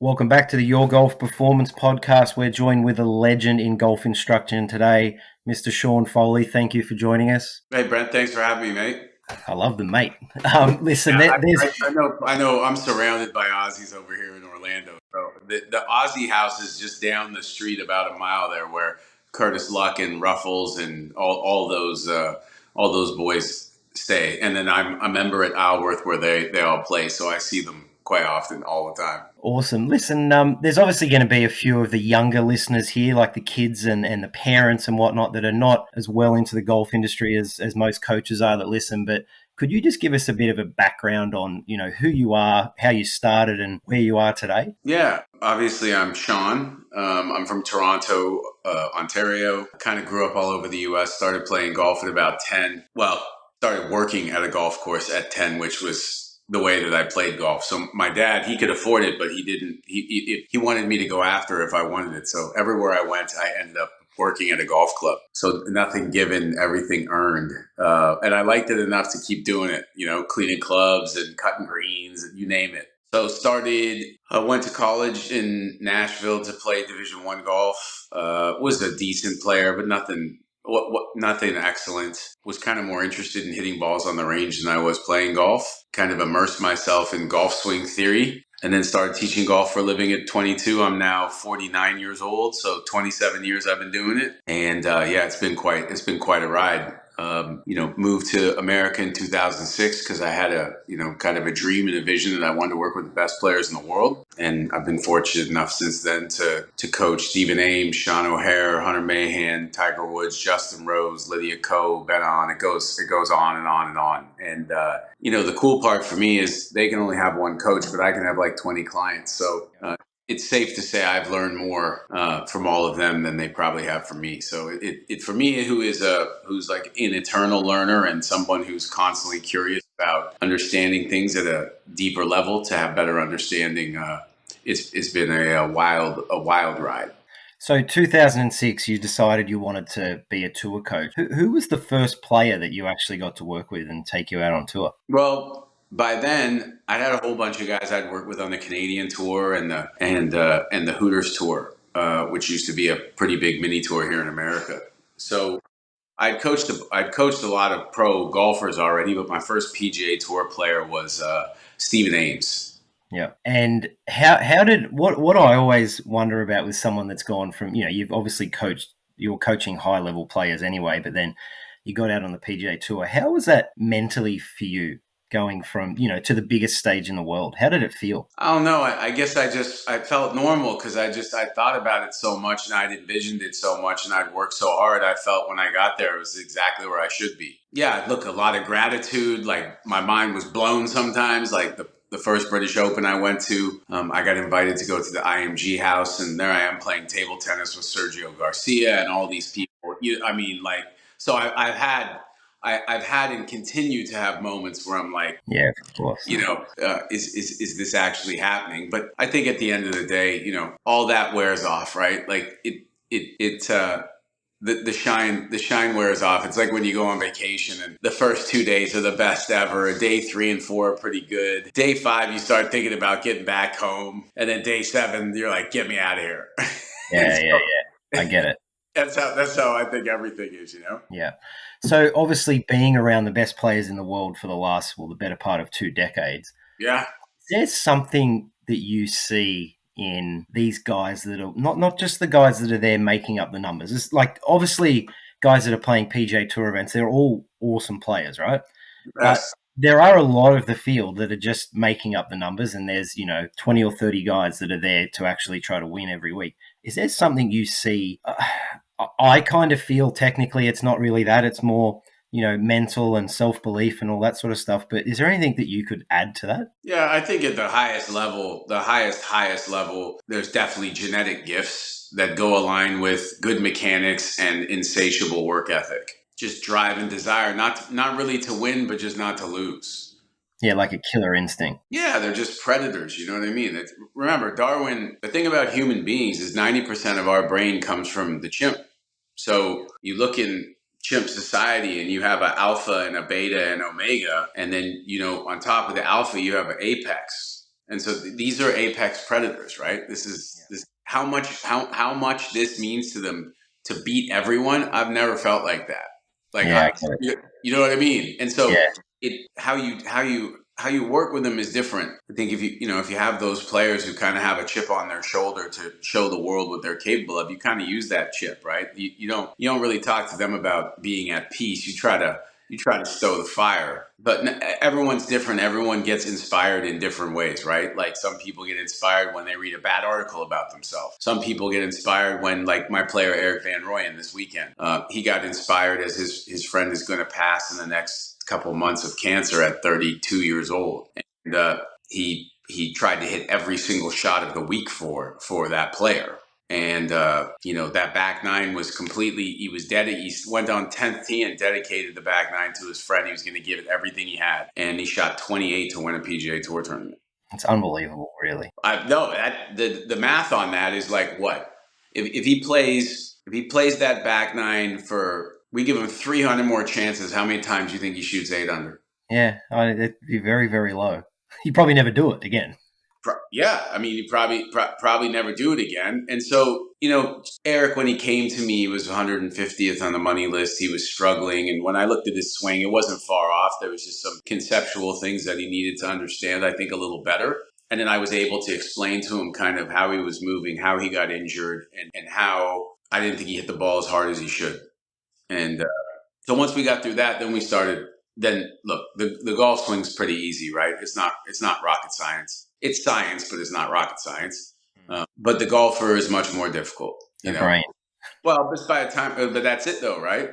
Welcome back to the Your Golf Performance Podcast. We're joined with a legend in golf instruction today, Mr. Sean Foley. Thank you for joining us. Hey, Brent, thanks for having me, mate. I love the mate. Listen, Yeah, there's I know. I'm surrounded by Aussies over here in Orlando. So the Aussie house is just down the street about a mile there, where Curtis Luck and Ruffles and all those boys stay. And then I'm a member at Isleworth where they all play, so I see them quite often, all the time. awesome. Listen, there's obviously going to be a few of the younger listeners here, like the kids and the parents and whatnot, that are not as well into the golf industry as most coaches are that listen. But could you just give us a bit of a background on, who you are, how you started, and where you are today? Yeah, obviously I'm Sean. I'm from Toronto, Ontario. Kind of grew up all over the U.S. Started playing golf at about 10. Well, started working at a golf course at 10, which was the way that I played golf. So my dad, he could afford it, but he didn't. He wanted me to go after if I wanted it. So everywhere I went, I ended up working at a golf club. So nothing given, everything earned. And I liked it enough to keep doing it, cleaning clubs and cutting greens, and you name it. So went to college in Nashville to play Division I golf. Was a decent player, but nothing excellent. Was kind of more interested in hitting balls on the range than I was playing golf. Kind of immersed myself in golf swing theory, and then started teaching golf for a living at 22. I'm now 49 years old, so 27 years I've been doing it, and it's been quite a ride. Moved to America in 2006 because I had kind of a dream and a vision that I wanted to work with the best players in the world. And I've been fortunate enough since then to coach Stephen Ames, Sean O'Hare, Hunter Mahan, Tiger Woods, Justin Rose, Lydia Ko, Ben On. It goes on and on and on. And, the cool part for me is they can only have one coach, but I can have like 20 clients. So, it's safe to say I've learned more from all of them than they probably have from me. So it for me, who's like an eternal learner and someone who's constantly curious about understanding things at a deeper level to have better understanding. It's been a wild ride. So 2006, you decided you wanted to be a tour coach. Who was the first player that you actually got to work with and take you out on tour? Well, by then, I had a whole bunch of guys I'd worked with on the Canadian tour and the Hooters tour, which used to be a pretty big mini tour here in America. So I'd coached a lot of pro golfers already, but my first PGA Tour player was Stephen Ames. Yeah, and how did what I always wonder about with someone that's gone from, you've obviously you're coaching high level players anyway, but then you got out on the PGA Tour. How was that mentally for you? Going from, to the biggest stage in the world. How did it feel? I don't know. I guess I felt normal because I thought about it so much and I'd envisioned it so much and I'd worked so hard. I felt when I got there, it was exactly where I should be. Yeah, look, a lot of gratitude. Like my mind was blown sometimes. Like the first British Open I went to, I got invited to go to the IMG house, and there I am playing table tennis with Sergio Garcia and all these people. So I've had and continue to have moments where I'm like, yeah, of course. Is this actually happening? But I think at the end of the day, all that wears off, right? Like the shine wears off. It's like when you go on vacation and the first 2 days are the best ever. Day 3 and 4 are pretty good. Day 5, you start thinking about getting back home, and then day 7, you're like, get me out of here. Yeah. I get it. That's how I think everything is, Yeah. So obviously being around the best players in the world for the better part of 2 decades. Yeah. There's something that you see in these guys that are not just the guys that are there making up the numbers. It's like, obviously guys that are playing PGA Tour events, they're all awesome players, right? Yes. But there are a lot of the field that are just making up the numbers, and there's, 20 or 30 guys that are there to actually try to win every week. Is there something you see? I kind of feel technically it's not really that. It's more, mental and self-belief and all that sort of stuff. But is there anything that you could add to that? Yeah, I think at the highest level, highest level, there's definitely genetic gifts that go align with good mechanics and insatiable work ethic. Just drive and desire, not really to win, but just not to lose. Yeah, like a killer instinct. Yeah, they're just predators. You know what I mean? Remember, Darwin, the thing about human beings is 90% of our brain comes from the chimp. So you look in chimp society and you have an alpha and a beta and omega. And then, on top of the alpha, you have an apex. And so these are apex predators, right? This how much this means to them to beat everyone. I've never felt like that. Like Yeah, you know what I mean? And so yeah, how you work with them is different. I think if you have those players who kind of have a chip on their shoulder to show the world what they're capable of, you kind of use that chip, right? You don't really talk to them about being at peace. You try to stow the fire, but everyone's different. Everyone gets inspired in different ways, right? Like some people get inspired when they read a bad article about themselves. Some people get inspired when, like my player Eric Van Rooyen this weekend, he got inspired as his friend is going to pass in the next couple months of cancer at 32 years old, and he tried to hit every single shot of the week for that player. And that back nine was completely. He was dead. He went on 10th tee and dedicated the back nine to his friend. He was going to give it everything he had, and he shot 28 to win a PGA Tour tournament. it's unbelievable, really. No, the math on that is like what if he plays that back nine for, we give him 300 more chances. How many times do you think he shoots 8 under? Yeah, it'd be very, very low. He'd probably never do it again. Yeah, I mean, you probably never do it again. And so, Eric, when he came to me, he was 150th on the money list. He was struggling, and when I looked at his swing, it wasn't far off. There was just some conceptual things that he needed to understand, I think, a little better. And then I was able to explain to him kind of how he was moving, how he got injured, and how I didn't think he hit the ball as hard as he should. And so once we got through that, then we started. Then look, the golf swing's pretty easy, right? It's not rocket science. It's science, but it's not rocket science. But the golfer is much more difficult. The brain. Well, but by the time, but that's it though, right?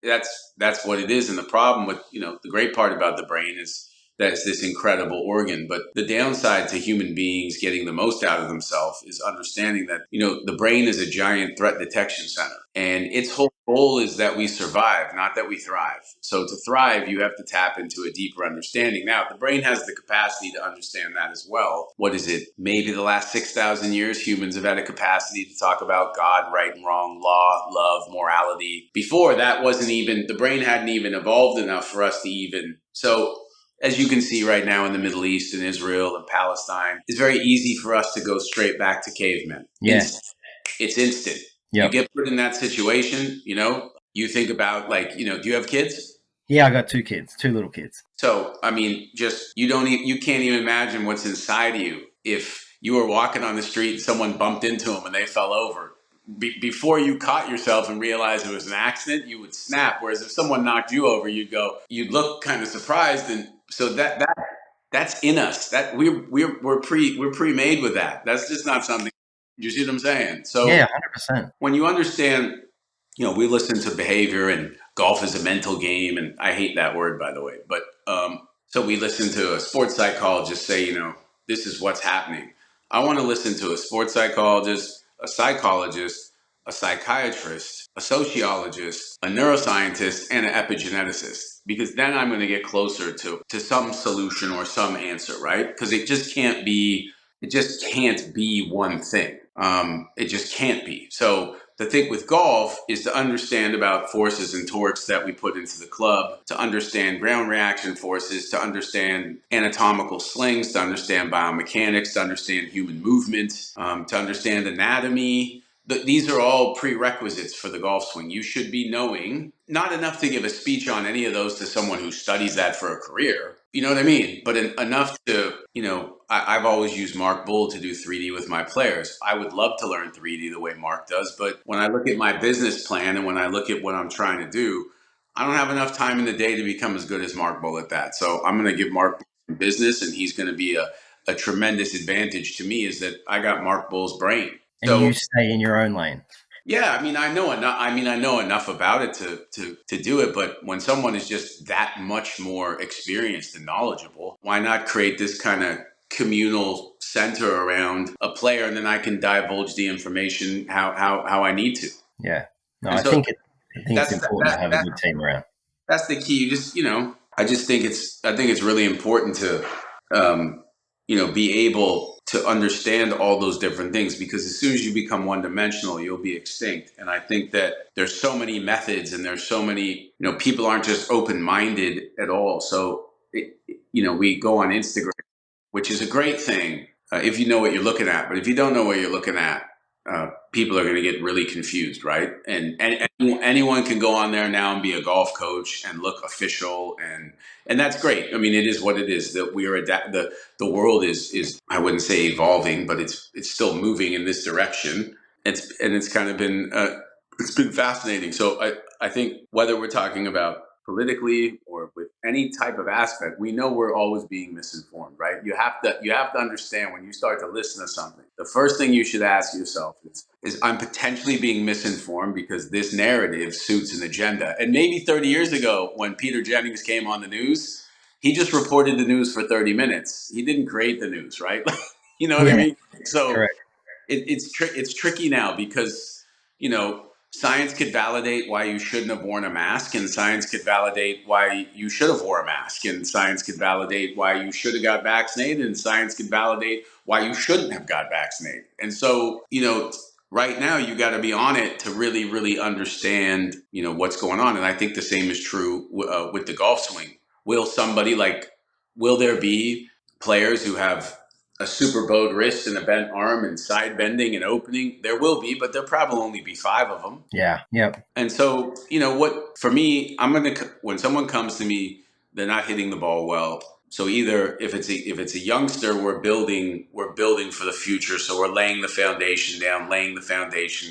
That's what it is. And the problem with, the great part about the brain is that it's this incredible organ. But the downside to human beings getting the most out of themselves is understanding that, the brain is a giant threat detection center. And its whole goal is that we survive, not that we thrive. So to thrive, you have to tap into a deeper understanding. Now, the brain has the capacity to understand that as well. What is it? Maybe the last 6,000 years, humans have had a capacity to talk about God, right and wrong, law, love, morality. Before that the brain hadn't even evolved enough for us to even, so as you can see right now in the Middle East and Israel and Palestine, it's very easy for us to go straight back to cavemen. Yes. It's instant. Yep. You get put in that situation, you think about do you have kids? Yeah, I got 2 kids, 2 little kids. So, I mean, just, you can't even imagine what's inside of you. If you were walking on the street and someone bumped into them and they fell over, before you caught yourself and realized it was an accident, you would snap. Whereas if someone knocked you over, you'd look kind of surprised. And so that's in us. That we're pre-made with that. That's just not something. You see what I'm saying? So yeah, 100%. When you understand, we listen to behavior and golf is a mental game, and I hate that word, by the way. But so we listen to a sports psychologist say, this is what's happening. I want to listen to a sports psychologist, a psychologist, a psychiatrist, a sociologist, a neuroscientist, and an epigeneticist, because then I'm going to get closer to some solution or some answer, right? Because it just can't be one thing. It just can't be. So the thing with golf is to understand about forces and torques that we put into the club, to understand ground reaction forces, to understand anatomical slings, to understand biomechanics, to understand human movement, to understand anatomy. These are all prerequisites for the golf swing. You should be knowing, not enough to give a speech on any of those to someone who studies that for a career. You know what I mean? But enough to, I've always used Mark Bull to do 3D with my players. I would love to learn 3D the way Mark does. But when I look at my business plan and when I look at what I'm trying to do, I don't have enough time in the day to become as good as Mark Bull at that. So I'm going to give Mark business, and he's going to be a tremendous advantage to me, is that I got Mark Bull's brain. And you stay in your own lane. Yeah, I mean, I know enough about it to do it. But when someone is just that much more experienced and knowledgeable, why not create this kind of communal center around a player, and then I can divulge the information how I need to. Yeah, no, I think it's important to have a good team around. That's the key. You just, I think it's really important to, be able to understand all those different things, because as soon as you become one-dimensional, you'll be extinct. And I think that there's so many methods, and there's so many, people aren't just open-minded at all. So, we go on Instagram which is a great thing if you know what you're looking at. But if you don't know what you're looking at, people are going to get really confused, right? And anyone can go on there now and be a golf coach and look official, and that's great. I mean, it is what it is. That we are the world is I wouldn't say evolving, but it's still moving in this direction. It's kind of been it's been fascinating. So I think whether we're talking about politically or with any type of aspect, we know we're always being misinformed, right? You have to understand when you start to listen to something, the first thing you should ask yourself is I'm potentially being misinformed because this narrative suits an agenda. And maybe 30 years ago, when Peter Jennings came on the news, he just reported the news for 30 minutes. He didn't create the news, right? You know what I Yeah, mean? So correct. it's tricky now because science could validate why you shouldn't have worn a mask, and science could validate why you should have worn a mask, and science could validate why you should have got vaccinated, and science could validate why you shouldn't have got vaccinated. And so right now you got to be on it to really really understand what's going on. And I think the same is true with the golf swing. Will there be players who have a super bowed wrist and a bent arm and side bending and opening? There will be, but there'll probably only be five of them. Yeah, yep. And so, what for me, when someone comes to me, they're not hitting the ball well. So either if it's a youngster, we're building for the future. So we're laying the foundation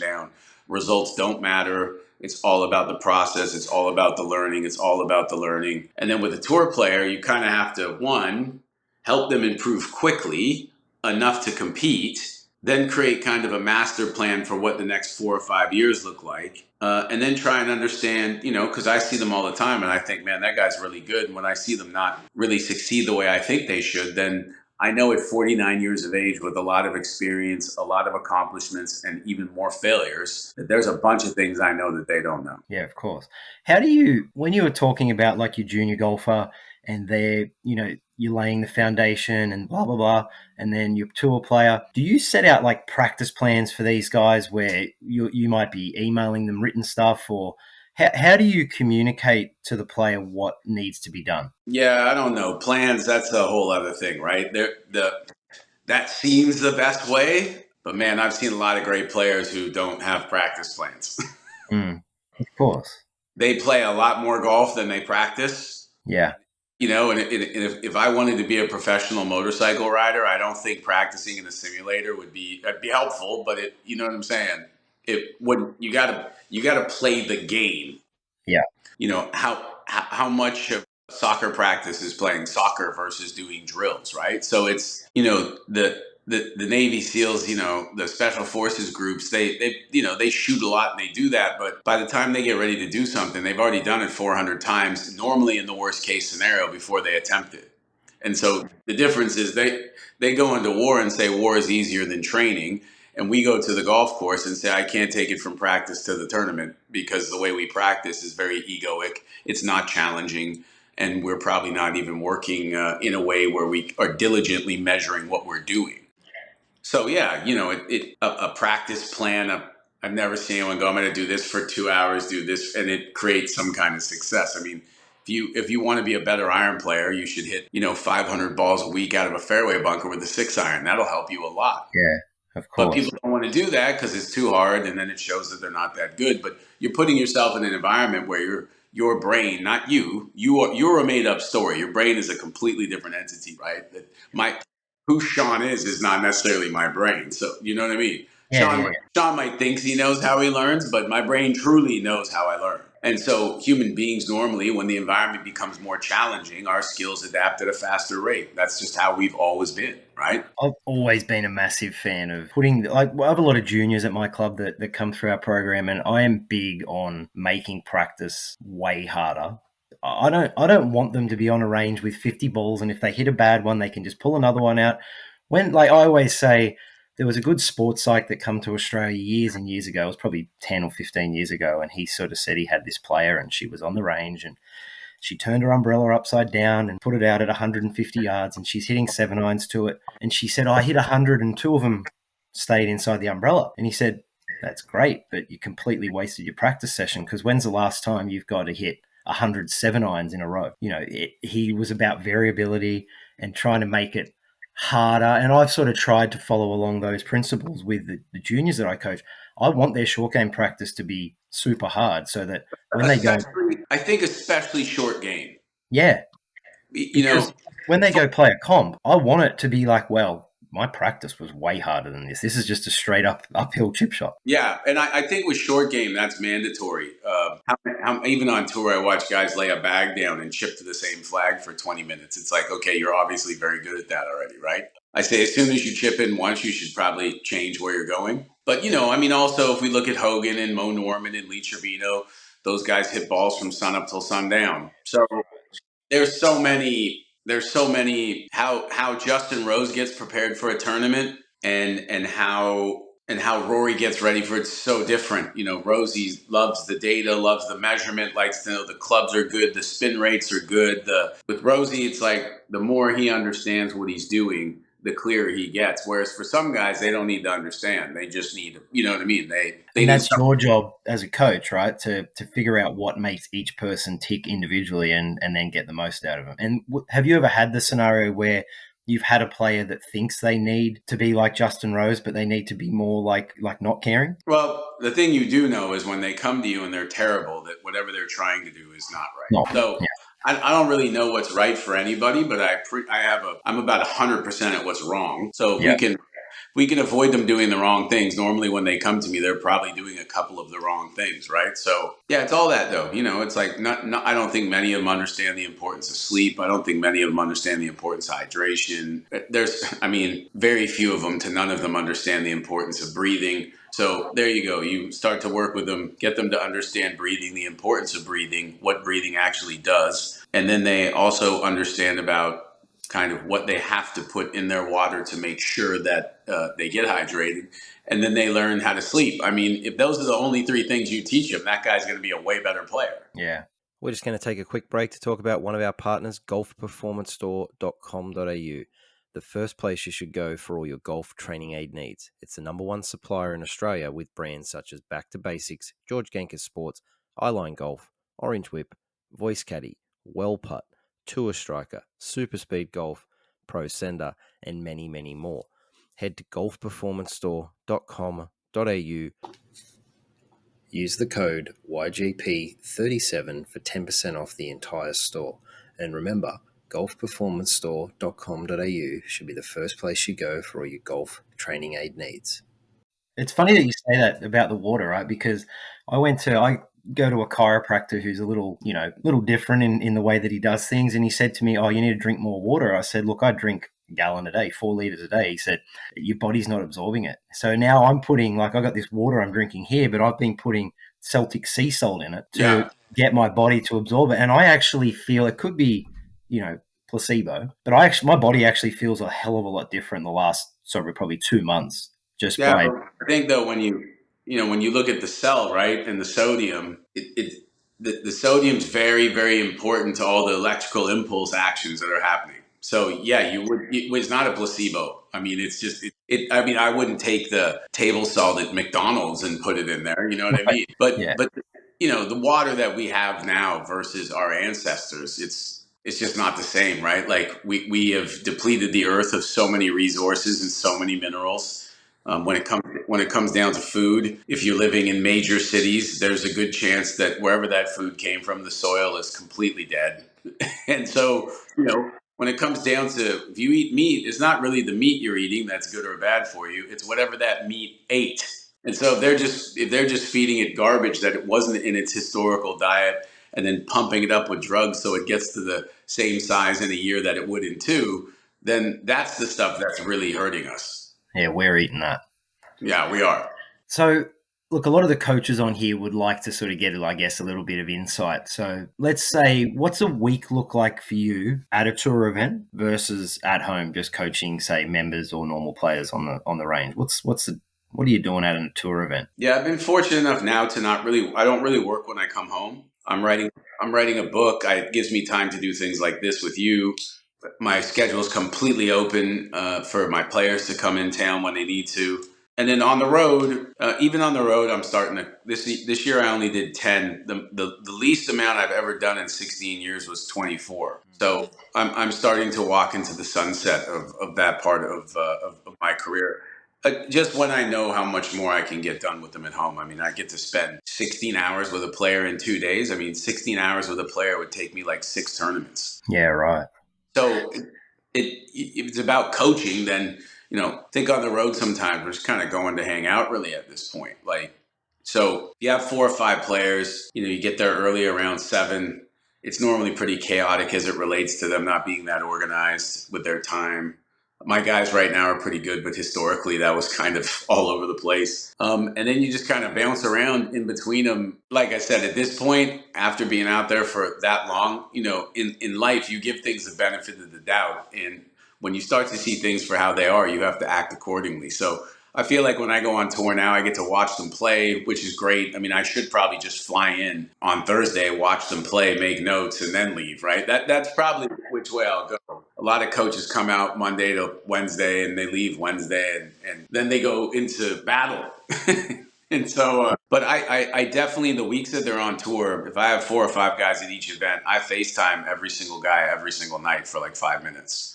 down. Results don't matter. It's all about the process. It's all about the learning. It's all about the learning. And then with a tour player, you kind of have to, one, help them improve quickly enough to compete, then create kind of a master plan for what the next 4 or 5 years look like. And then try and understand, because I see them all the time and I think, man, that guy's really good. And when I see them not really succeed the way I think they should, then I know at 49 years of age with a lot of experience, a lot of accomplishments, and even more failures, that there's a bunch of things I know that they don't know. Yeah, of course. How do you, when you were talking about like your junior golfer and they're, you're laying the foundation and blah, blah, blah, and then your tour player, do you set out like practice plans for these guys where you might be emailing them written stuff, or how do you communicate to the player what needs to be done? Yeah, I don't know. Plans, that's a whole other thing, right? That seems the best way, but man, I've seen a lot of great players who don't have practice plans. Of course. They play a lot more golf than they practice. Yeah. And if I wanted to be a professional motorcycle rider, I don't think practicing in a simulator would be helpful. But you know what I'm saying? It would. You gotta play the game. Yeah. How much of soccer practice is playing soccer versus doing drills, right? So it's the Navy SEALs, the special forces groups, they shoot a lot and they do that, but by the time they get ready to do something, they've already done it 400 times, normally in the worst case scenario before they attempt it. And so the difference is they go into war and say war is easier than training. And we go to the golf course and say, I can't take it from practice to the tournament because the way we practice is very egoic. It's not challenging. And we're probably not even working in a way where we are diligently measuring what we're doing. So yeah, a practice plan. I've never seen anyone go, I'm going to do this for 2 hours, do this, and it creates some kind of success. I mean, if you want to be a better iron player, you should hit 500 balls a week out of a fairway bunker with a 6-iron. That'll help you a lot. Yeah, of But course. people don't want to do that because it's too hard, and then it shows that they're not that good. But you're putting yourself in an environment where your brain, not you're a made up story. Your brain is a completely different entity, right? Who Sean is not necessarily my brain. So you know what I mean? Yeah, yeah, Sean might think he knows how he learns, but my brain truly knows how I learn. And so human beings normally, when the environment becomes more challenging, our skills adapt at a faster rate. That's just how we've always been, right? I've always been a massive fan of putting, like, I have a lot of juniors at my club that come through our program, and I am big on making practice way harder. I don't want them to be on a range with 50 balls, and if they hit a bad one, they can just pull another one out. When, like I always say, there was a good sports psych that come to Australia years and years ago. It was probably 10 or 15 years ago, and he sort of said he had this player and she was on the range and she turned her umbrella upside down and put it out at 150 yards, and she's hitting 7-irons to it. And she said, I hit 100 and two of them stayed inside the umbrella. And he said, that's great, but you completely wasted your practice session, because when's the last time you've got to hit 107 irons in a row? He was about variability and trying to make it harder. And I've sort of tried to follow along those principles with the juniors that I coach. I want their short game practice to be super hard so that when they go, Especially, I think, especially short game. yeah, You know, because when they go play a comp, I want it to be like, well, my practice was way harder than this. This is just a straight up uphill chip shot. yeah, and I think with short game that's mandatory. Even on tour, I watch guys lay a bag down and chip to the same flag for 20 minutes. It's like, okay, you're obviously very good at that already, right? I say as soon as you chip in once, you should probably change where you're going. But I mean, also if we look at Hogan and Mo Norman and Lee Trevino, those guys hit balls from sun up till sundown. So there's so many how Justin Rose gets prepared for a tournament and how Rory gets ready for it's so different. Rosie loves the data, loves the measurement, likes to know the clubs are good, the spin rates are good. With Rosie, it's like the more he understands what he's doing, the clearer he gets. Whereas for some guys, they don't need to understand. They just need, you know what I mean? They And need that's something. your job as a coach, right? To figure out what makes each person tick individually and then get the most out of them. And have you ever had the scenario where you've had a player that thinks they need to be like Justin Rose, but they need to be more like not caring? Well, the thing you do know is when they come to you and they're terrible, that whatever they're trying to do is not right. No. So Yeah. I don't really know what's right for anybody, but I'm about 100% at what's wrong. So if Yeah. we can avoid them doing the wrong things. Normally, when they come to me, they're probably doing a couple of the wrong things, right? So, yeah, it's all that though. It's like I don't think many of them understand the importance of sleep. I don't think many of them understand the importance of hydration. I mean, very few of them to none of them understand the importance of breathing. So there you go. You start to work with them, get them to understand breathing, the importance of breathing, what breathing actually does. And then they also understand about kind of what they have to put in their water to make sure that they get hydrated. And then they learn how to sleep. I mean, if those are the only three things you teach them, that guy's going to be a way better player. Yeah. We're just going to take a quick break to talk about one of our partners, golfperformancestore.com.au. The first place you should go for all your golf training aid needs. It's the #1 supplier in Australia with brands such as Back to Basics, George Genker Sports, Eyeline Golf, Orange Whip, Voice Caddy, Well Putt, Tour Striker, Super Speed Golf, Pro Sender, and many, many more. Head to golfperformancestore.com.au. Use the code YGP37 for 10% off the entire store. And remember, golfperformancestore.com.au should be the first place you go for all your golf training aid needs. It's funny that you say that about the water, right? Because I go to a chiropractor who's a little different in the way that he does things. And he said to me, "Oh, you need to drink more water." I said, "Look, I drink a gallon a day, 4 liters a day." He said, "Your body's not absorbing it." So now I'm putting, like, I got this water I'm drinking here, but I've been putting Celtic sea salt in it to Yeah. get my body to absorb it. And I actually feel it could be, placebo, but my body actually feels a hell of a lot different the last, probably 2 months just Yeah, by. but I think though when you look at the cell, right, and the sodium, the sodium's very, very important to all the electrical impulse actions that are happening. So yeah, it's not a placebo. I mean, it's just I mean, I wouldn't take the table salt at McDonald's and put it in there. You know what I mean? But Yeah. but the water that we have now versus our ancestors, it's just not the same, right? Like we have depleted the earth of so many resources and so many minerals. When it comes down to food, if you're living in major cities, there's a good chance that wherever that food came from, the soil is completely dead. And so, when it comes down to if you eat meat, it's not really the meat you're eating that's good or bad for you. It's whatever that meat ate. And so if they're just feeding it garbage that it wasn't in its historical diet, and then pumping it up with drugs so it gets to the same size in a year that it would in two, then that's the stuff that's really hurting us. Yeah, we're eating that. Yeah, we are. So, look, a lot of the coaches on here would like to sort of get, I guess, a little bit of insight. So, let's say, what's a week look like for you at a tour event versus at home, just coaching, say, members or normal players on the range? What are you doing at a tour event? Yeah, I've been fortunate enough now to not really. I don't really work when I come home. I'm writing a book. It gives me time to do things like this with you. My schedule is completely open for my players to come in town when they need to. And then on the road, even on the road, I'm starting to this year. I only did 10. The least amount I've ever done in 16 years was 24. So I'm starting to walk into the sunset of that part of my career. Just when I know how much more I can get done with them at home. I mean, I get to spend 16 hours with a player in 2 days. I mean, 16 hours with a player would take me like 6 tournaments. Yeah, right. So if it's about coaching, then think on the road sometimes we're just kind of going to hang out really at this point. Like, so you have 4 or 5 players, you get there early around 7. It's normally pretty chaotic as it relates to them not being that organized with their time. My guys right now are pretty good, but historically that was kind of all over the place. And then you just kind of bounce around in between them. Like I said, at this point, after being out there for that long, in life, you give things the benefit of the doubt. And when you start to see things for how they are, you have to act accordingly. So I feel like when I go on tour now, I get to watch them play, which is great. I mean, I should probably just fly in on Thursday, watch them play, make notes, and then leave, right? That's probably which way I'll go. A lot of coaches come out Monday to Wednesday and they leave Wednesday and then they go into battle. And so, but I definitely, in the weeks that they're on tour, if I have 4 or 5 guys at each event, I FaceTime every single guy every single night for like 5 minutes.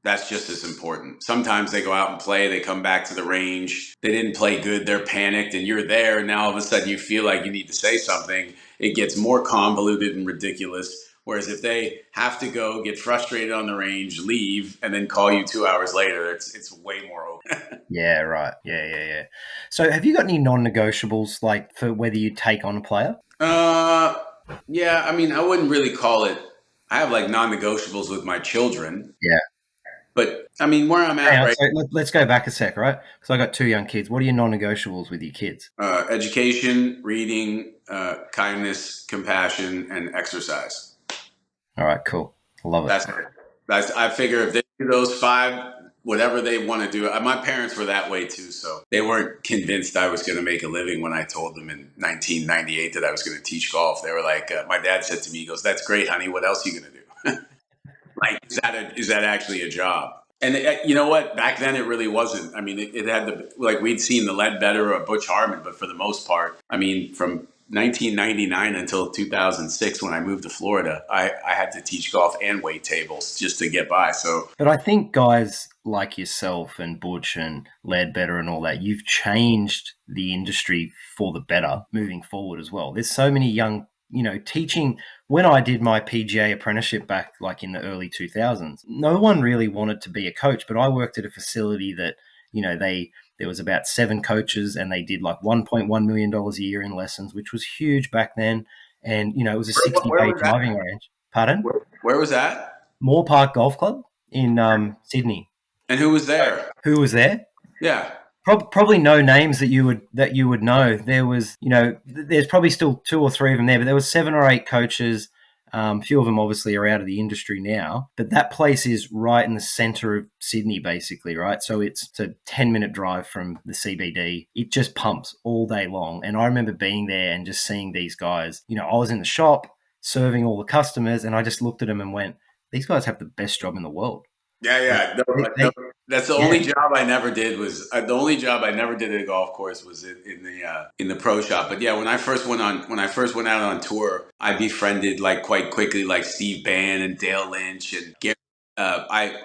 That's just as important. Sometimes they go out and play, they come back to the range, they didn't play good, they're panicked, and you're there, and now all of a sudden you feel like you need to say something. It gets more convoluted and ridiculous. Whereas if they have to go, get frustrated on the range, leave, and then call you 2 hours later, it's way more open. Yeah, right. Yeah. So have you got any non-negotiables, like for whether you take on a player? Yeah, I mean, I wouldn't really call it. I have like non-negotiables with my children. Yeah. But I mean, where I'm at, right? So let's go back a sec, right? Because I got 2 young kids. What are your non-negotiables with your kids? Education, reading, kindness, compassion, and exercise. All right, cool. Love it. I figure if they do those 5, whatever they want to do. My parents were that way too, so they weren't convinced I was going to make a living when I told them in 1998 that I was going to teach golf. They were like, my dad said to me, he goes, "That's great, honey. What else are you going to do?" Like, is that actually a job? And you know what? Back then, it really wasn't. I mean, it had we'd seen the Ledbetter or Butch Harmon, but for the most part, I mean, from 1999 until 2006, when I moved to Florida, I had to teach golf and wait tables just to get by. So, but I think guys like yourself and Butch and Ledbetter and all that, you've changed the industry for the better moving forward as well. There's so many young, teaching. When I did my PGA apprenticeship back like in the early 2000s, no one really wanted to be a coach, but I worked at a facility that, there was about 7 coaches and they did like $1.1 million a year in lessons, which was huge back then. And, it was a 60-day driving range. Pardon? Where was that? Moore Park Golf Club in Sydney. And who was there? Who was there? Yeah. Probably no names that you would know. There was, there's probably still 2 or 3 of them there, but there was 7 or 8 coaches. A few of them obviously are out of the industry now, but that place is right in the center of Sydney, basically, right? So it's a 10-minute drive from the CBD. It just pumps all day long. And I remember being there and just seeing these guys. I was in the shop serving all the customers, and I just looked at them and went, "These guys have the best job in the world." Yeah. That's the only job I never did was the only job I never did at a golf course was in the pro shop. But yeah, when I first went out on tour, I befriended like quite quickly like Steve Bann and Dale Lynch and Gary. I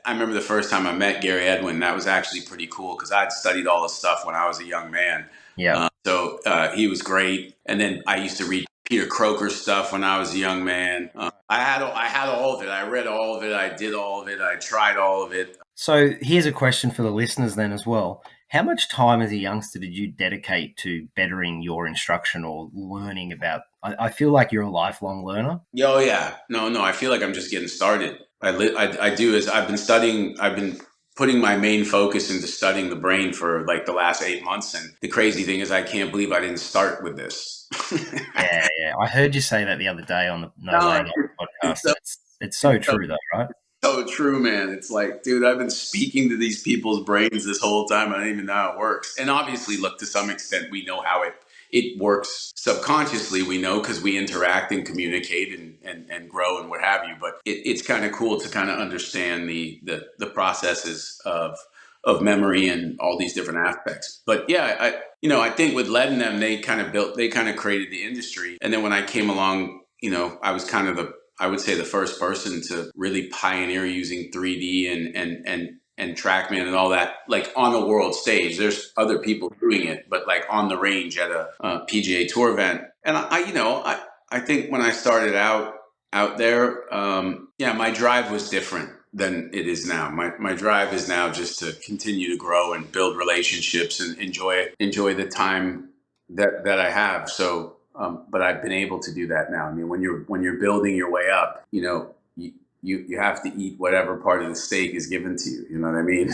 remember the first time I met Gary Edwin. That was actually pretty cool because I'd studied all this stuff when I was a young man. Yeah. So he was great. And then I used to read Peter Croker's stuff when I was a young man. I had all of it. I read all of it. I did all of it. I tried all of it. So here's a question for the listeners then as well. How much time as a youngster did you dedicate to bettering your instruction or learning about? I feel like you're a lifelong learner. Oh yeah, no. I feel like I'm just getting started. I do is I've been putting my main focus into studying the brain for like the last 8 months. And the crazy thing is I can't believe I didn't start with this. Yeah. I heard you say that the other day on the No Way podcast. It's so true though, right? So true, man. It's like, dude, I've been speaking to these people's brains this whole time. I don't even know how it works. And obviously, look, to some extent, we know how it works subconsciously. We know because we interact and communicate and grow and what have you. But it's kind of cool to kind of understand the processes of of memory and all these different aspects. But yeah, I think with Led and them, they kind of created the industry. And then when I came along, I was kind of I would say the first person to really pioneer using 3D and TrackMan and all that, like on the world stage. There's other people doing it, but like on the range at a PGA Tour event. And I think when I started out there, my drive was different than it is now. My drive is now just to continue to grow and build relationships and enjoy the time that I have. So, but I've been able to do that now. I mean, when you're building your way up, you have to eat whatever part of the steak is given to you. You know what I mean?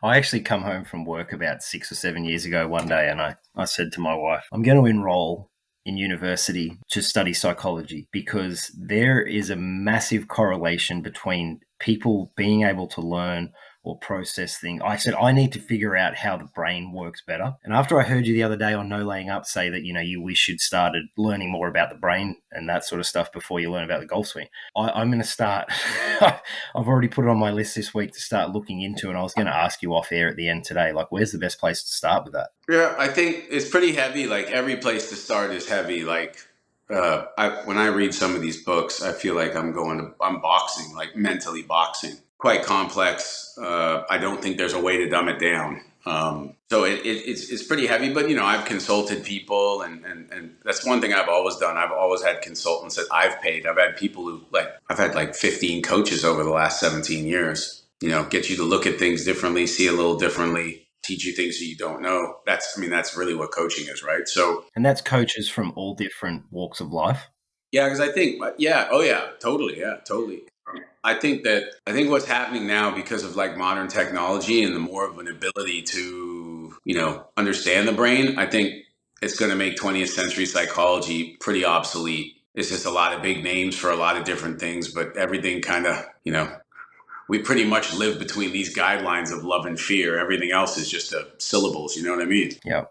I actually come home from work about 6 or 7 years ago one day, and I said to my wife, I'm going to enroll in university to study psychology, because there is a massive correlation between people being able to learn or process things. I said, I need to figure out how the brain works better. And after I heard you the other day on No Laying Up say that, you wish you'd started learning more about the brain and that sort of stuff before you learn about the golf swing, I'm going to start. I've already put it on my list this week to start looking into, and I was going to ask you off air at the end today, like, where's the best place to start with that? Yeah, I think it's pretty heavy. Like every place to start is heavy. Like when I read some of these books, I feel like I'm boxing, like mentally boxing. Quite complex. I don't think there's a way to dumb it down. So it's pretty heavy. But I've consulted people, and that's one thing I've always done. I've always had consultants that I've paid. I've had people who I've had like 15 coaches over the last 17 years. Get you to look at things differently, see a little differently, teach you things that you don't know. That's really what coaching is, right? So, and that's coaches from all different walks of life. Yeah, because I think, totally. I think what's happening now, because of like modern technology and the more of an ability to, understand the brain, I think it's going to make 20th century psychology pretty obsolete. It's just a lot of big names for a lot of different things, but everything kind of, we pretty much live between these guidelines of love and fear. Everything else is just syllables. You know what I mean? Yeah.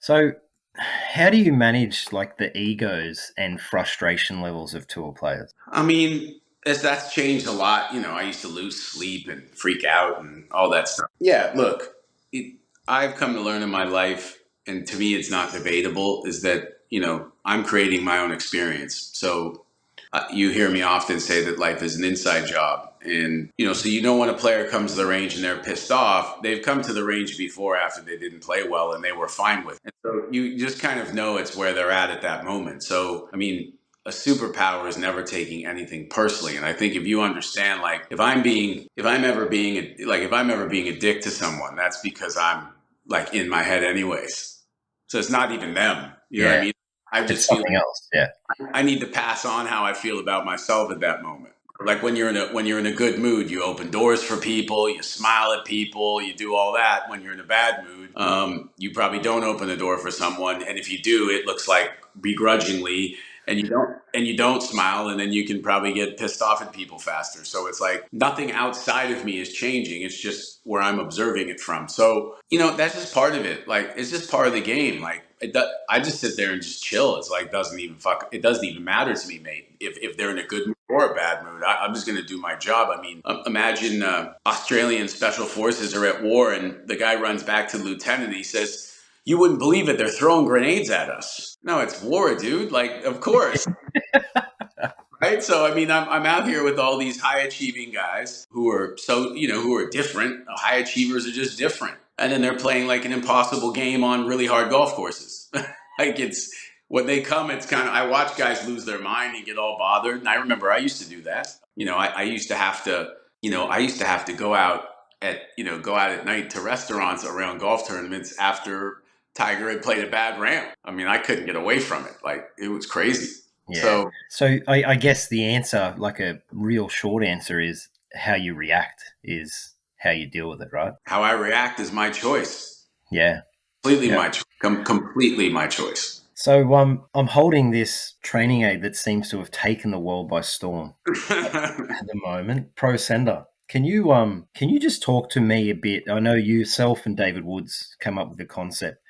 So how do you manage like the egos and frustration levels of tour players? I mean, that's changed a lot. I used to lose sleep and freak out and all that stuff. Yeah, look, I've come to learn in my life, and to me, it's not debatable, is that, I'm creating my own experience. So you hear me often say that life is an inside job. And, so when a player comes to the range and they're pissed off, they've come to the range before after they didn't play well and they were fine with it. And so you just kind of know it's where they're at that moment. So, I mean, a superpower is never taking anything personally. And I think if you understand, like, if I'm ever being a dick to someone, that's because I'm like in my head anyways. So it's not even them. You know what I mean? I just feel something else. Yeah. I need to pass on how I feel about myself at that moment. Like when you're in a good mood, you open doors for people, you smile at people, you do all that. When you're in a bad mood, you probably don't open the door for someone, and if you do, it looks like begrudgingly, and you don't smile, and then you can probably get pissed off at people faster. So it's like nothing outside of me is changing. It's just where I'm observing it from. So that's just part of it. Like it's just part of the game. Like I just sit there and just chill. It's like it doesn't even matter to me, mate. If they're in a good mood or a bad mood, I'm just going to do my job. I mean, imagine Australian special forces are at war, and the guy runs back to the lieutenant. And he says, "You wouldn't believe it. They're throwing grenades at us." No, it's war, dude. Like, of course. Right. So, I mean, I'm out here with all these high achieving guys who are who are different. High achievers are just different. And then they're playing like an impossible game on really hard golf courses. Like when they come, it's kind of, I watch guys lose their mind and get all bothered. And I remember I used to do that. I used to have to go out at night to restaurants around golf tournaments after Tiger had played a bad round. I mean, I couldn't get away from it. Like it was crazy. Yeah. So I guess the answer, like a real short answer, is how you react is how you deal with it, right? How I react is my choice. Yeah. Completely my choice. So I'm holding this training aid that seems to have taken the world by storm at the moment. Pro Sender. Can you just talk to me a bit? I know yourself and David Woods came up with the concept.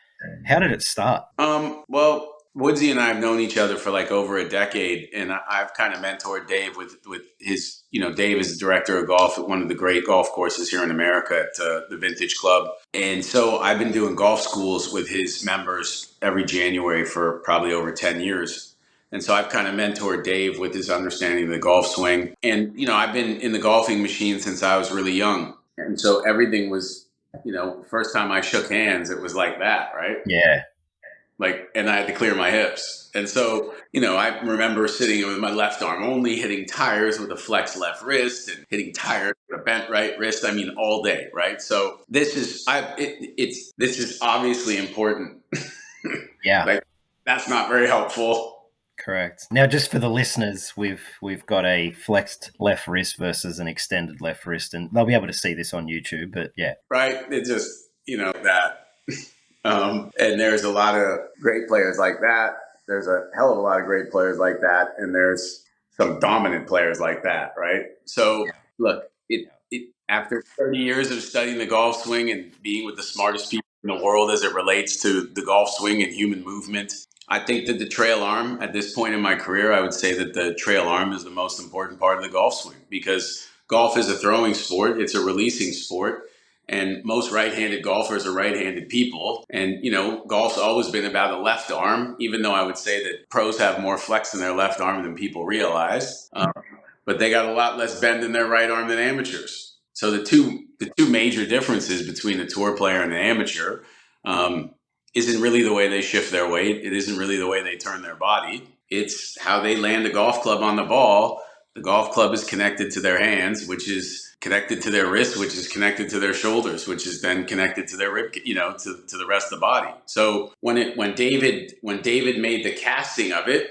How did it start? Well, Woodsy and I have known each other for like over a decade, and I've kind of mentored Dave with his, Dave is the director of golf at one of the great golf courses here in America at the Vintage Club. And so I've been doing golf schools with his members every January for probably over 10 years. And so I've kind of mentored Dave with his understanding of the golf swing. And, I've been in the golfing machine since I was really young. And so everything was, first time I shook hands, it was like that, right? Yeah. And I had to clear my hips. And so, I remember sitting with my left arm only, hitting tires with a flexed left wrist and hitting tires with a bent right wrist. I mean, all day, right? So this is, this is obviously important. Yeah. That's not very helpful. Correct. Now, just for the listeners, we've got a flexed left wrist versus an extended left wrist, and they'll be able to see this on YouTube. But yeah, right. It just that. And there's a lot of great players like that. There's a hell of a lot of great players like that, and there's some dominant players like that, right? So look, it after 30 years of studying the golf swing and being with the smartest people in the world as it relates to the golf swing and human movement, I think that the trail arm at this point in my career, I would say that the trail arm is the most important part of the golf swing, because golf is a throwing sport. It's a releasing sport. And most right-handed golfers are right-handed people. And, golf's always been about the left arm, even though I would say that pros have more flex in their left arm than people realize. But they got a lot less bend in their right arm than amateurs. So the two major differences between the tour player and the amateur isn't really the way they shift their weight. It isn't really the way they turn their body. It's how they land a golf club on the ball. The golf club is connected to their hands, which is connected to their wrists, which is connected to their shoulders, which is then connected to their rib, to the rest of the body. So when David made the casting of it,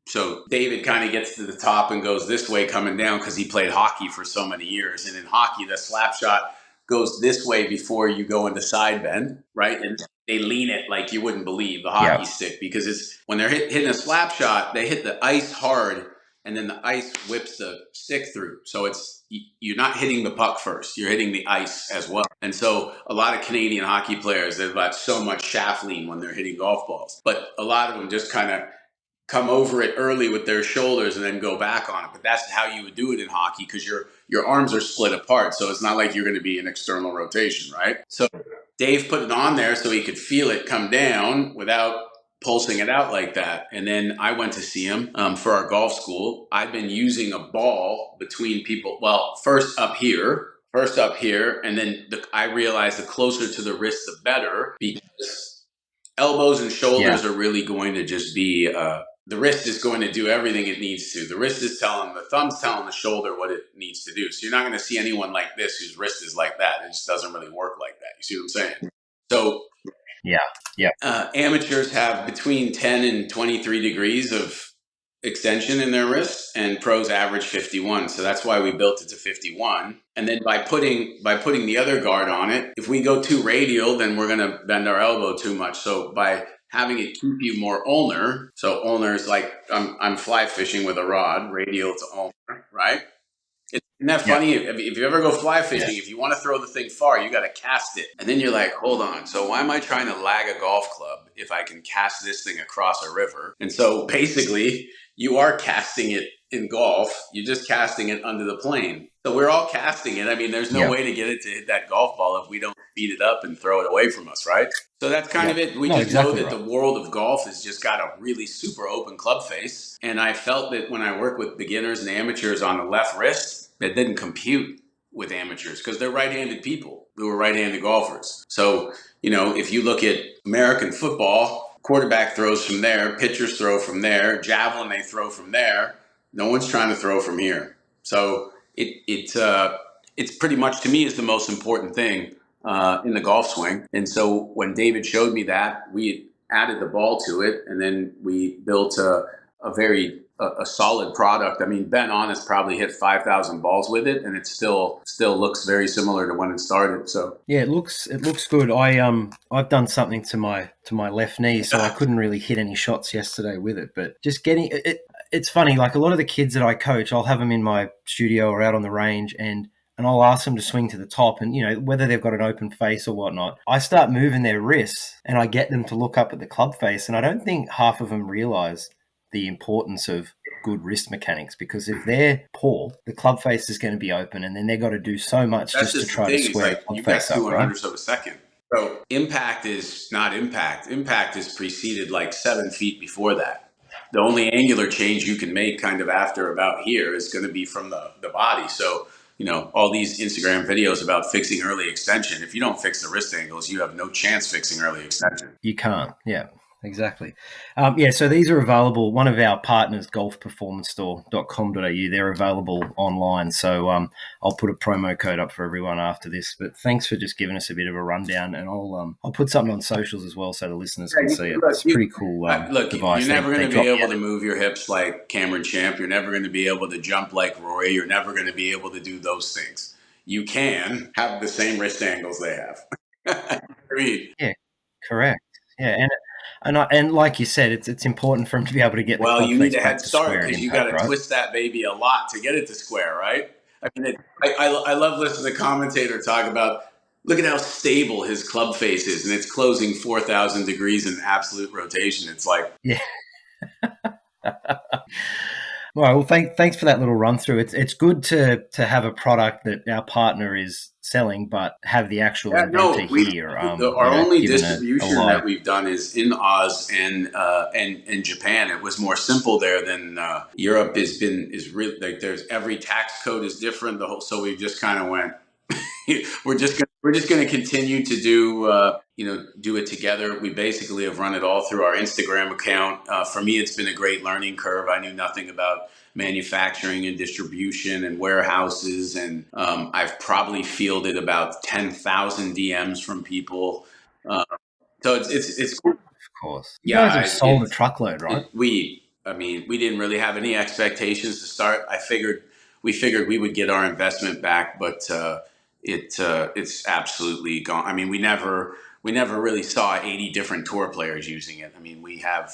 so David kind of gets to the top and goes this way coming down because he played hockey for so many years. And in hockey, the slap shot goes this way before you go into side bend, right? And they lean it like you wouldn't believe, the hockey stick, because it's when they're hitting a slap shot, they hit the ice hard, and then the ice whips the stick through. So you're not hitting the puck first, you're hitting the ice as well. And so a lot of Canadian hockey players, they've got so much shaft lean when they're hitting golf balls. But a lot of them just kind of come over it early with their shoulders and then go back on it. But that's how you would do it in hockey, because your arms are split apart. So it's not like you're going to be in external rotation, right? So Dave put it on there so he could feel it come down without pulsing it out like that. And then I went to see him for our golf school. I've been using a ball between people. Well, first up here. And then I realized the closer to the wrist, the better, because elbows and shoulders are really going to just be, the wrist is going to do everything it needs to. The thumb's telling the shoulder what it needs to do. So you're not going to see anyone like this whose wrist is like that. It just doesn't really work like that. You see what I'm saying? So amateurs have between 10 and 23 degrees of extension in their wrist, and pros average 51. So that's why we built it to 51. And then by putting the other guard on it, if we go too radial, then we're going to bend our elbow too much. So by having it keep you more ulnar, so ulnar is like I'm fly fishing with a rod, radial to ulnar, right? Isn't that funny? If you ever go fly fishing, if you want to throw the thing far, you got to cast it. And then you're like, hold on. So why am I trying to lag a golf club if I can cast this thing across a river? And so basically, you are casting it in golf. You're just casting it under the plane. So we're all casting it. I mean, there's no way to get it to hit that golf ball if we don't speed it up and throw it away from us, right? So that's kind of it. We just know that the world of golf has just got a really super open club face. And I felt that when I work with beginners and amateurs on the left wrist, that didn't compute with amateurs because they're right-handed people who are right-handed golfers. So, if you look at American football, quarterback throws from there, pitchers throw from there, javelin they throw from there. No one's trying to throw from here. So it's pretty much, to me, is the most important thing in the golf swing. And so when David showed me that, we added the ball to it, and then we built a very solid product. I mean, Ben On has probably hit 5,000 balls with it, and it still looks very similar to when it started. So yeah, it looks good. I've done something to my left knee, so I couldn't really hit any shots yesterday with it. But just getting it, it's funny. Like a lot of the kids that I coach, I'll have them in my studio or out on the range, and and I'll ask them to swing to the top, and whether they've got an open face or whatnot, I start moving their wrists and I get them to look up at the club face, and I don't think half of them realize the importance of good wrist mechanics, because if they're poor, the club face is going to be open, and then they've got to do so much That's just to just the try to thing. It's square the like club you got face up, 2 right? hundredths of a second. So impact is not impact. Impact is preceded like 7 feet before that. The only angular change you can make kind of after about here is going to be from the body. So, all these Instagram videos about fixing early extension, if you don't fix the wrist angles, you have no chance fixing early extension. You can't. Yeah, exactly. So these are available. One of our partners, golfperformancestore.com.au, they're available online. So I'll put a promo code up for everyone after this. But thanks for just giving us a bit of a rundown, and I'll put something on socials as well so the listeners can see it. It's a pretty cool device. You're never going to be able to move your hips like Cameron Champ. You're never going to be able to jump like Roy. You're never going to be able to do those things. You can have the same wrist angles they have. Yeah, correct. Yeah, and like you said, it's important for him to be able to get the club you need face a back head to start square at because you impact, got to right? twist that baby a lot to get it to square, right? I mean, I love listening to the commentator talk about, look at how stable his club face is, and it's closing 4,000 degrees in absolute rotation. It's like, Yeah. Well, thanks for that little run through. It's good to have a product that our partner is selling, but have the actual inventor here. Our only distribution a that we've done is in Oz and in Japan. It was more simple there than Europe. Is really like there's every tax code is different. So we just kind of went. we're just going to continue to do it together. We basically have run it all through our Instagram account. For me, it's been a great learning curve. I knew nothing about manufacturing and distribution and warehouses, and I've probably fielded about 10,000 DMs from people. So it's cool. Of course, you guys Yeah, have sold a truckload, right? We didn't really have any expectations to start. We figured we would get our investment back, but it's absolutely gone. I mean, we never really saw 80 different tour players using it. I mean, we have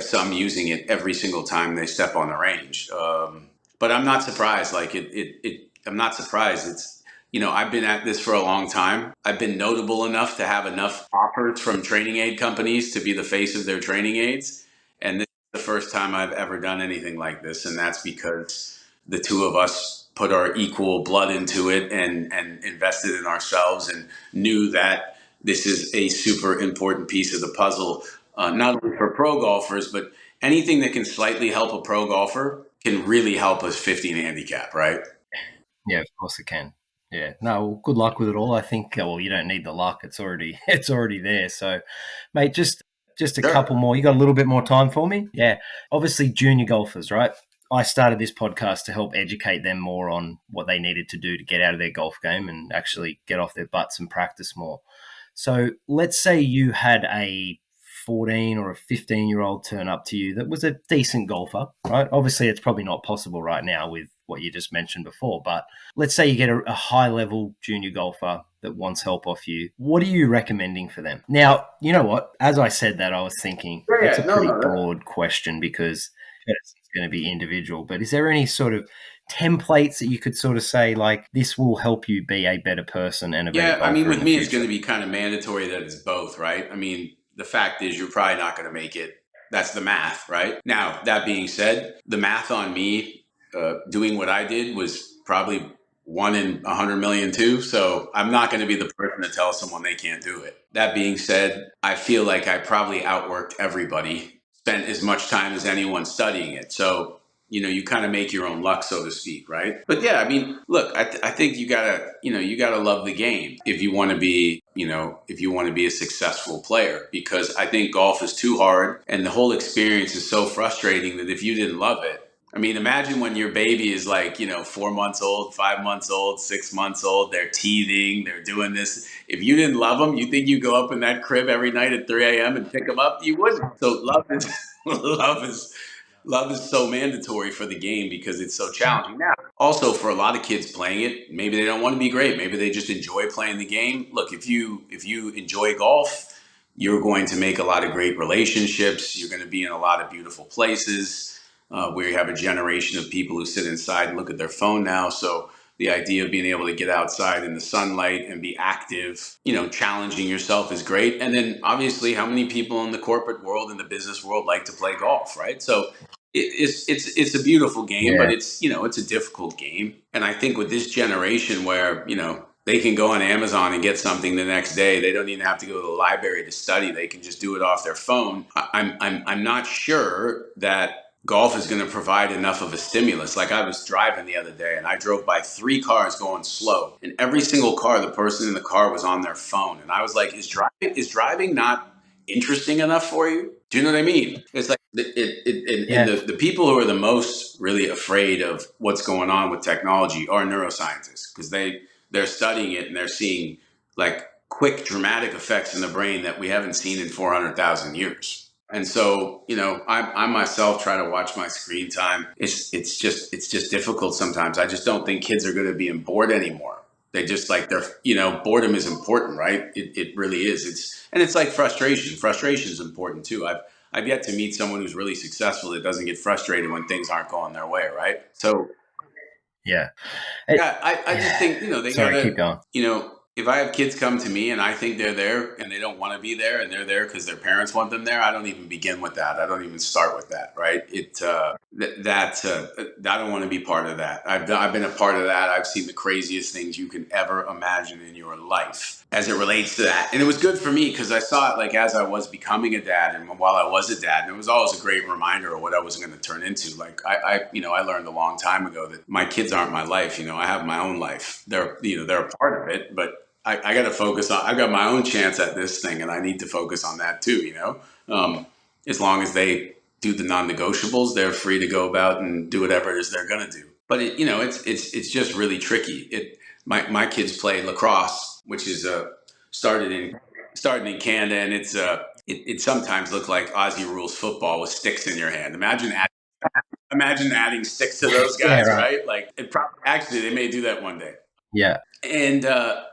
some using it every single time they step on the range. But I'm not surprised. I'm not surprised. I've been at this for a long time. I've been notable enough to have enough offers from training aid companies to be the face of their training aids. And this is the first time I've ever done anything like this. And that's because the two of us put our equal blood into it and invested in ourselves and knew that this is a super important piece of the puzzle, not only for pro golfers, but anything that can slightly help a pro golfer can really help us 15 handicap, right? Yeah, of course it can. Yeah, no, well, good luck with it all. I think, you don't need the luck. It's already there. So, mate, just a couple more. You got a little bit more time for me? Yeah. Obviously, junior golfers, right? I started this podcast to help educate them more on what they needed to do to get out of their golf game and actually get off their butts and practice more. So let's say you had a 14 or a 15-year-old turn up to you that was a decent golfer, right? Obviously, it's probably not possible right now with what you just mentioned before, but let's say you get a high-level junior golfer that wants help off you. What are you recommending for them? Now, you know what? As I said that, I was thinking it's a pretty broad question because it's going to be individual, but is there any sort of templates that you could sort of say, like, this will help you be a better person and a better golfer? I mean, with me, it's going to be kind of mandatory that it's both, right? I mean, the fact is you're probably not going to make it. That's the math, right? Now, that being said, the math on me doing what I did was probably 1 in 100 million too. So I'm not going to be the person to tell someone they can't do it. That being said, I feel like I probably outworked everybody, spent as much time as anyone studying it. So, you kind of make your own luck, so to speak, right? But yeah, I mean, look, I think you gotta love the game if you want to be, a successful player, because I think golf is too hard and the whole experience is so frustrating that if you didn't love it, I mean, imagine when your baby is like, 4 months old, 5 months old, 6 months old, they're teething, they're doing this. If you didn't love them, you think you go up in that crib every night at 3 a.m. and pick them up? You wouldn't. So love is so mandatory for the game because it's so challenging. Now, also for a lot of kids playing it, maybe they don't want to be great. Maybe they just enjoy playing the game. Look, if you enjoy golf, you're going to make a lot of great relationships. You're going to be in a lot of beautiful places where you have a generation of people who sit inside and look at their phone now. So the idea of being able to get outside in the sunlight and be active, challenging yourself is great. And then obviously, how many people in the corporate world and the business world like to play golf, right? So it's a beautiful game, but Yeah. it's a difficult game. And I think with this generation where, they can go on Amazon and get something the next day. They don't even have to go to the library to study. They can just do it off their phone. I'm not sure that golf is going to provide enough of a stimulus. Like I was driving the other day and I drove by 3 cars going slow, and every single car, the person in the car was on their phone. And I was like, is driving not interesting enough for you? Do you know what I mean? It's like and Yeah. the people who are the most really afraid of what's going on with technology are neuroscientists, because they're studying it and they're seeing like quick dramatic effects in the brain that we haven't seen in 400,000 years. And so, I myself try to watch my screen time. It's just difficult sometimes. I just don't think kids are going to be bored anymore. They just like boredom is important, right? It really is. It's like frustration. Frustration is important too. I've yet to meet someone who's really successful that doesn't get frustrated when things aren't going their way, right? So Yeah. yeah, I just think, they Sorry, keep gotta, going. if I have kids come to me and I think they're there and they don't want to be there and they're there because their parents want them there, I don't even begin with that. I don't even start with that, right? I don't want to be part of that. I've been a part of that. I've seen the craziest things you can ever imagine in your life as it relates to that. And it was good for me because I saw it like as I was becoming a dad and while I was a dad, and it was always a great reminder of what I was going to turn into. Like I learned a long time ago that my kids aren't my life. I have my own life. They're a part of it, but I got to focus on. I've got my own chance at this thing, and I need to focus on that too. As long as they do the non-negotiables, they're free to go about and do whatever it is they're gonna do. But it's just really tricky. My kids play lacrosse, which is started in Canada, and it sometimes looked like Aussie rules football with sticks in your hand. Imagine adding sticks to those Yeah, guys, right. right? Like actually they may do that one day. Yeah. And I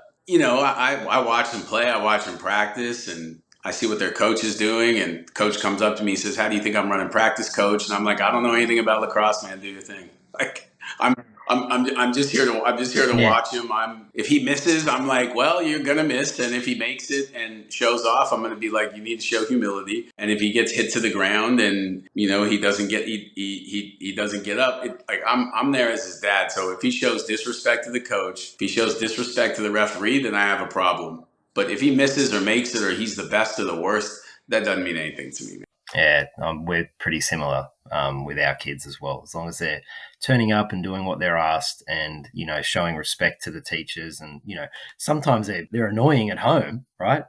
watch them play, I watch them practice, and I see what their coach is doing. And coach comes up to me, and says, "How do you think I'm running practice, coach?" And I'm like, "I don't know anything about lacrosse, man. Do your thing." Like I'm I'm just here to Yeah. watch him. If he misses, I'm like, well, you're gonna miss, and if he makes it and shows off, I'm gonna be like, you need to show humility. And if he gets hit to the ground and he doesn't get up, like I'm there as his dad. So if he shows disrespect to the coach, if he shows disrespect to the referee, then I have a problem. But if he misses or makes it, or he's the best or the worst, that doesn't mean anything to me. Yeah, we're pretty similar with our kids as well. As long as they're turning up and doing what they're asked, and showing respect to the teachers, and sometimes they're annoying at home, right?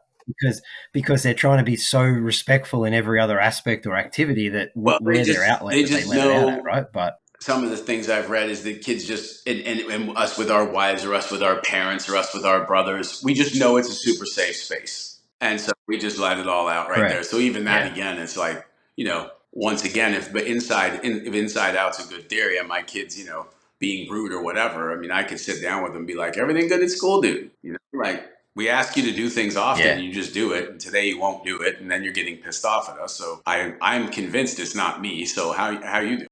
Because they're trying to be so respectful in every other aspect or activity that we're their outlet that they let it out at, right? But some of the things I've read is that kids just, and us with our wives, or us with our parents, or us with our brothers, we just know it's a super safe space. And so we just let it all out right there. correct. So even that Yeah. again, it's like, once again, if inside out's a good theory, and my kids, being rude or whatever, I mean, I could sit down with them and be like, everything good at school, dude? Like, we ask you to do things often, Yeah. and you just do it, and today you won't do it, and then you're getting pissed off at us. So I'm convinced it's not me. So how you do?